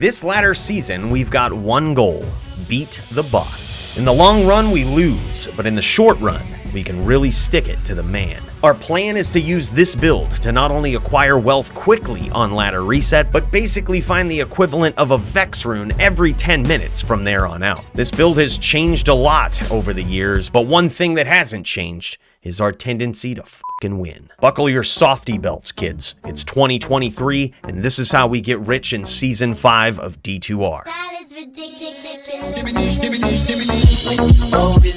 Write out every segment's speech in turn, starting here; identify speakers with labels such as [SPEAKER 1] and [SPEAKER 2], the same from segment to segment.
[SPEAKER 1] This latter season, we've got one goal: beat the bots. In the long run, we lose, but in the short run, we can really stick it to the man. Our plan is to use this build to not only acquire wealth quickly on ladder reset, but basically find the equivalent of a Vex rune every 10 minutes from there on out. This build has changed a lot over the years, but one thing that hasn't changed is our tendency to fucking win. Buckle your softy belts, kids. It's 2023, and this is how we get rich in Season 5 of D2R.
[SPEAKER 2] That is ridiculous.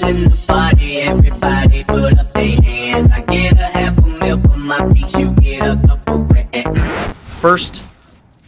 [SPEAKER 3] In the party, everybody put up their hands. I get a half a mil for my beats, you get a couple grand.
[SPEAKER 1] First,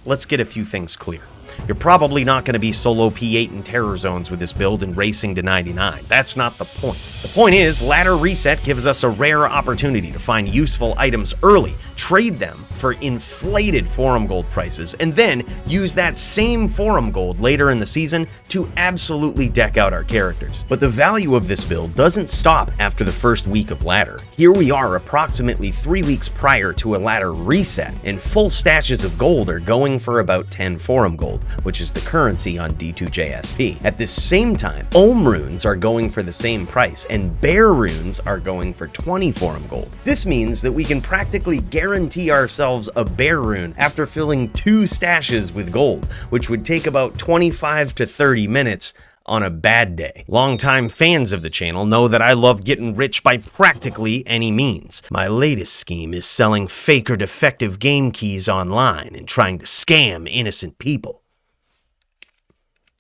[SPEAKER 1] let's get a few things clear. You're probably not going to be solo P8 in terror zones with this build and racing to 99. That's not the point. The point is, ladder reset gives us a rare opportunity to find useful items early, trade them for inflated forum gold prices, and then use that same forum gold later in the season to absolutely deck out our characters. But the value of this build doesn't stop after the first week of ladder. Here we are approximately 3 weeks prior to a ladder reset, and full stashes of gold are going for about 10 forum gold, which is the currency on D2JSP. At the same time, Ohm runes are going for the same price, and Bear runes are going for 20 forum gold. This means that we can practically guarantee ourselves a Bear rune after filling 2 stashes with gold, which would take about 25 to 30 minutes on a bad day. Longtime fans of the channel know that I love getting rich by practically any means. My latest scheme is selling fake or defective game keys online and trying to scam innocent people.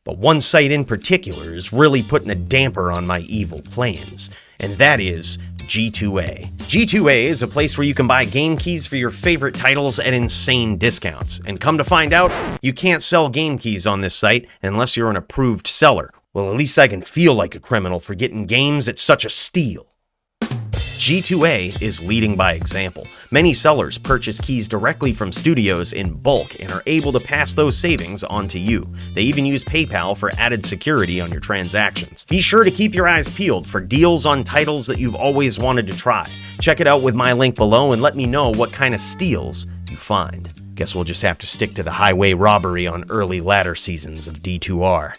[SPEAKER 1] But one site in particular is really putting a damper on my evil plans, and that is G2A. G2A is a place where you can buy game keys for your favorite titles at insane discounts. And come to find out, you can't sell game keys on this site unless you're an approved seller. Well, at least I can feel like a criminal for getting games at such a steal. G2A is leading by example. Many sellers purchase keys directly from studios in bulk and are able to pass those savings on to you. They even use PayPal for added security on your transactions. Be sure to keep your eyes peeled for deals on titles that you've always wanted to try. Check it out with my link below and let me know what kind of steals you find. Guess we'll just have to stick to the highway robbery on early ladder seasons of D2R.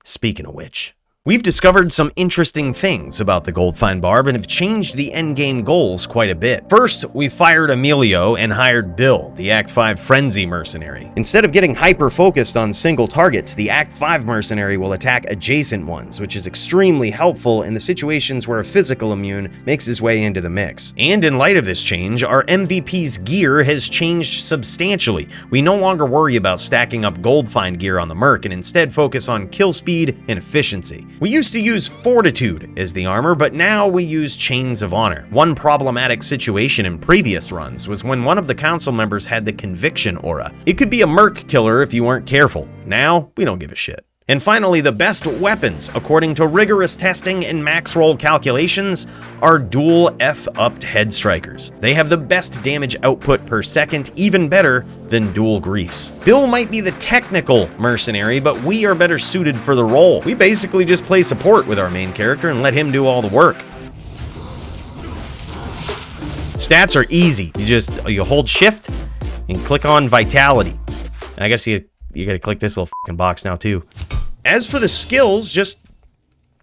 [SPEAKER 1] Speaking of which, we've discovered some interesting things about the goldfind Barb and have changed the endgame goals quite a bit. First, we fired Emilio and hired Bill, the Act 5 frenzy mercenary. Instead of getting hyper-focused on single targets, the Act 5 mercenary will attack adjacent ones, which is extremely helpful in the situations where a physical immune makes his way into the mix. And in light of this change, our MVP's gear has changed substantially. We no longer worry about stacking up goldfind gear on the Merc and instead focus on kill speed and efficiency. We used to use Fortitude as the armor, but now we use Chains of Honor. One problematic situation in previous runs was when one of the council members had the Conviction aura. It could be a Merc killer if you weren't careful. Now, we don't give a shit. And finally, the best weapons, according to rigorous testing and max roll calculations, are dual F-upped head strikers. They have the best damage output per second, even better than dual griefs. Bill might be the technical mercenary, but we are better suited for the role. We basically just play support with our main character and let him do all the work. Stats are easy. You hold shift and click on vitality. And I guess you gotta click this little fucking box now too. As for the skills, just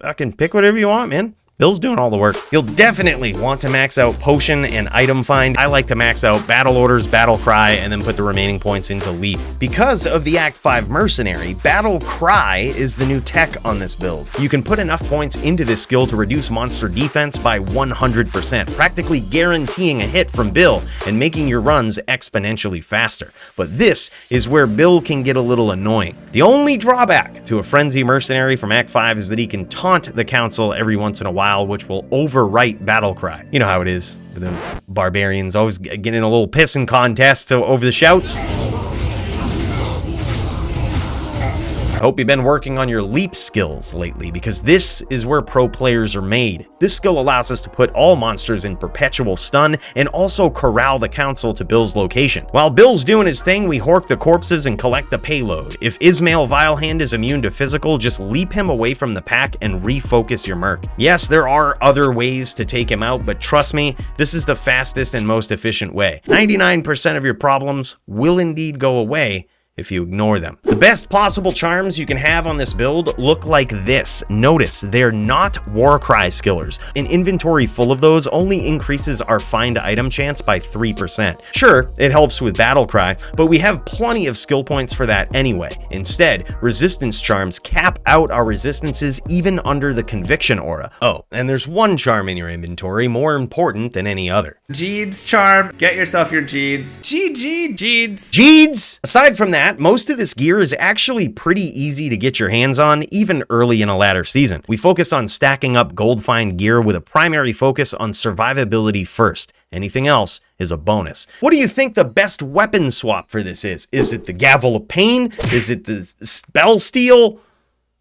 [SPEAKER 1] fucking pick whatever you want, man. Bill's doing all the work. You'll definitely want to max out Potion and Item Find. I like to max out Battle Orders, Battle Cry, and then put the remaining points into Leap. Because of the Act 5 Mercenary, Battle Cry is the new tech on this build. You can put enough points into this skill to reduce monster defense by 100%, practically guaranteeing a hit from Bill and making your runs exponentially faster. But this is where Bill can get a little annoying. The only drawback to a Frenzy Mercenary from Act 5 is that he can taunt the Council every once in a while, which will overwrite Battle Cry. You know how it is with those barbarians always getting in a little pissing contest over the shouts. I hope you've been working on your leap skills lately, because this is where pro players are made. This skill allows us to put all monsters in perpetual stun and also corral the council to Bill's location. While Bill's doing his thing, we hork the corpses and collect the payload. If Ismail Vilehand is immune to physical, just leap him away from the pack and refocus your Merc. Yes, there are other ways to take him out, but trust me, this is the fastest and most efficient way. 99% of your problems will indeed go away if you ignore them. The best possible charms you can have on this build look like this. Notice, they're not Warcry skillers. An inventory full of those only increases our find item chance by 3%. Sure, it helps with battle cry, but we have plenty of skill points for that anyway. Instead, resistance charms cap out our resistances even under the conviction aura. Oh, and there's one charm in your inventory more important than any other.
[SPEAKER 2] Jheed's charm. Get yourself your Jheeds. Jheeds.
[SPEAKER 1] Jheeds! Aside from that, most of this gear is actually pretty easy to get your hands on, even early in a ladder season. We focus on stacking up goldfind gear with a primary focus on survivability first. Anything else is a bonus. What do you think the best weapon swap for this is? Is it the Gavel of Pain? Is it the Spell Steel?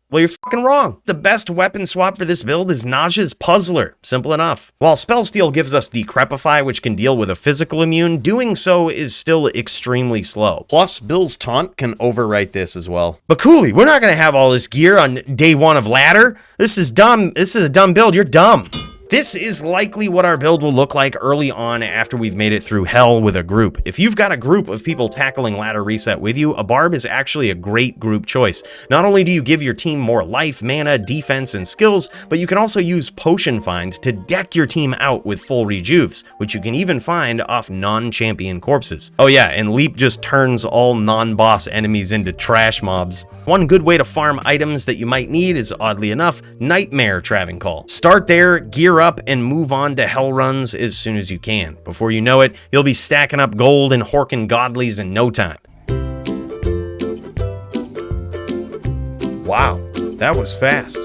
[SPEAKER 1] Well, you're fucking wrong. The best weapon swap for this build is Naj's Puzzler. Simple enough. While Spell Steel gives us Decrepify, which can deal with a physical immune, doing so is still extremely slow. Plus, Bill's Taunt can overwrite this as well. But Coooley, we're not gonna have all this gear on day one of ladder. This is dumb. This is a dumb build. You're dumb. This is likely what our build will look like early on after we've made it through hell with a group. If you've got a group of people tackling ladder reset with you, a Barb is actually a great group choice. Not only do you give your team more life, mana, defense, and skills, but you can also use Potion Find to deck your team out with full rejuves, which you can even find off non-champion corpses. Oh yeah, and Leap just turns all non-boss enemies into trash mobs. One good way to farm items that you might need is, oddly enough, Nightmare Traveling Call. Start there, gear up, and move on to hell runs as soon as you can. Before you know it, you'll be stacking up gold and horking godlies in no time. Wow, that was fast.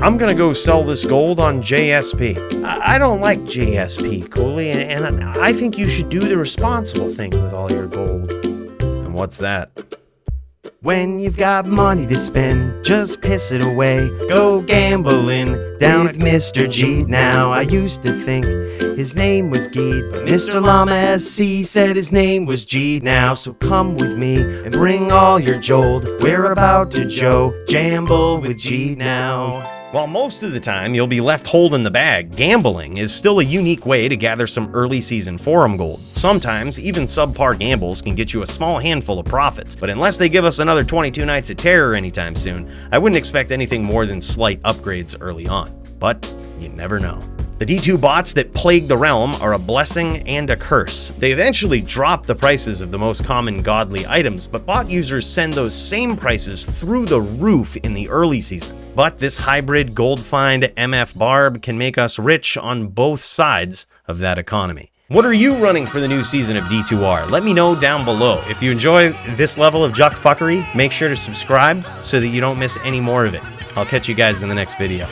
[SPEAKER 1] I'm gonna go sell this gold on JSP. I don't like JSP, Coooley, and I think you should do the responsible thing with all your gold. And what's that? When you've got money to spend, just piss it away. Go gambling down with Mr. Gheed now. I used to think his name was Gheed, but Mr. Llama SC said his name was Gheed now. So come with me and bring all your jold. We're about to Jamble with Gheed now. While most of the time you'll be left holding the bag, gambling is still a unique way to gather some early season forum gold. Sometimes, even subpar gambles can get you a small handful of profits, but unless they give us another 22 Nights of Terror anytime soon, I wouldn't expect anything more than slight upgrades early on. But you never know. The D2 bots that plague the realm are a blessing and a curse. They eventually drop the prices of the most common godly items, but bot users send those same prices through the roof in the early season. But this hybrid goldfind MF Barb can make us rich on both sides of that economy. What are you running for the new season of D2R? Let me know down below. If you enjoy this level of juck fuckery, make sure to subscribe so that you don't miss any more of it. I'll catch you guys in the next video.